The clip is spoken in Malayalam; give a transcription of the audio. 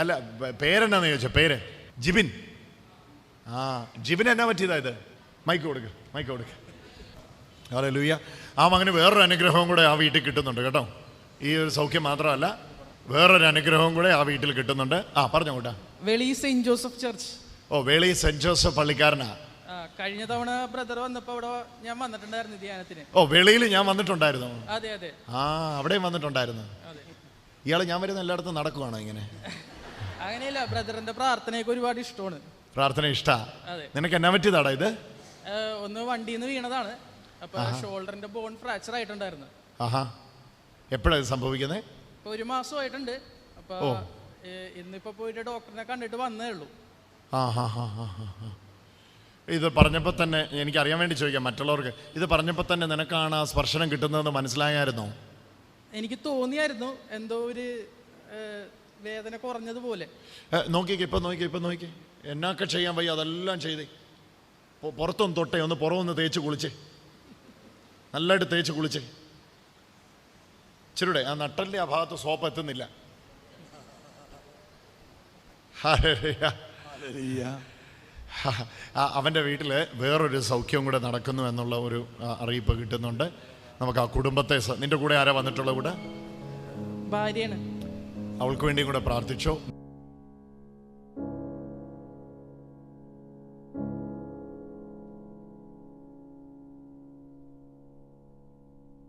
അല്ല, പേരെന്നാന്ന് ചോദിച്ചാൽ പേര് ജിബിൻ. ആ, ജിബിൻ എന്നാ പറ്റിയതാ ഇത്? മൈക്ക് കൊടുക്ക്. ഹല്ലേലൂയ. ആ മകന് വേറൊരു അനുഗ്രഹവും കൂടെ ആ വീട്ടിൽ കിട്ടുന്നുണ്ട് കേട്ടോ. ഈ ഒരു സൗഖ്യം മാത്രമല്ല, വേറൊരു അനുഗ്രഹവും കൂടെ ആ വീട്ടിൽ കിട്ടുന്നുണ്ട്. ആ, പറഞ്ഞോ കൂട്ടാ. വെളി സെന്റ് ജോസഫ് ചർച്ച്. ഓ, വേളി സെന്റ് ജോസഫ് പള്ളിക്കാരനാ. കഴിഞ്ഞ തവണ ബ്രദർ വന്നപ്പോ അവിടെ ഞാൻ വന്നിട്ടുണ്ടായിരുന്നു ധ്യാനത്തിന്. ഓ, വെളിയിൽ ഞാൻ വന്നിട്ടുണ്ടായിരുന്നു. അതെ. ആ, അവിടെയും വന്നിട്ടുണ്ടായിരുന്നു. അതെ. ഇയാൾ ഞാൻ വരുന്ന എല്ലായിടത്തും നടക്കുവാണോ ഇങ്ങനെ? അങ്ങനെയല്ല, ബ്രദറിന്റെ പ്രാർത്ഥനയൊക്കെ ഒരുപാട് ഇഷ്ടമാണ്. പ്രാർത്ഥന ഇഷ്ടാ? അതെ. നിനക്ക് എന്നാ പറ്റിയതാടാ ഇത്? ഒന്ന് വണ്ടിയിൽ നിന്ന് വീണതാണ്. അപ്പൊ ഷോൾഡറിന്റെ ബോൺ ഫ്രാക്ചർ ആയിട്ടുണ്ടായിരുന്നു. ആഹാ, എപ്പോഴാണ് ഇത് സംഭവിക്കുന്നത്? ഇപ്പൊ 1 മാസമായിട്ടുണ്ട്. അപ്പൊ ഇന്നിപ്പോ പോയിട്ട് ഡോക്ടറിനെ കണ്ടിട്ട് വന്നേ ഉള്ളൂ. ഇത് പറഞ്ഞപ്പോൾ തന്നെ എനിക്കറിയാൻ വേണ്ടി ചോദിക്കാം മറ്റുള്ളവർക്ക്. ഇത് പറഞ്ഞപ്പോൾ തന്നെ നിനക്കാണ് ആ സ്പർശനം കിട്ടുന്നതെന്ന് മനസ്സിലായായിരുന്നോ? എനിക്ക് തോന്നിയായിരുന്നു എന്തോ ഒരു വേദന കുറഞ്ഞതുപോലെ. നോക്കിക്കേ, ഇപ്പം നോക്കിക്കേ, എന്നൊക്കെ ചെയ്യാൻ വയ്യ അതെല്ലാം ചെയ്തേ. പുറത്തൊന്ന് തൊട്ടേ, ഒന്ന് പുറമൊന്ന് തേച്ച് കുളിച്ചേ, നല്ലതായിട്ട് തേച്ച് കുളിച്ചേ. ഇച്ചിരൂടെ ആ നട്ടലിൻ്റെ ആ ഭാഗത്ത് സോപ്പ് എത്തുന്നില്ല. അവൻ്റെ വീട്ടിൽ വേറൊരു സൗഖ്യം കൂടെ നടക്കുന്നു എന്നുള്ള ഒരു അറിയിപ്പ് കിട്ടുന്നുണ്ട്. നമുക്ക് ആ കുടുംബത്തെ, നിന്റെ കൂടെ ആരാ വന്നിട്ടുള്ള കൂടെ? ഭാര്യയാണ്. അവൾക്ക് വേണ്ടിയും കൂടെ പ്രാർത്ഥിച്ചോ.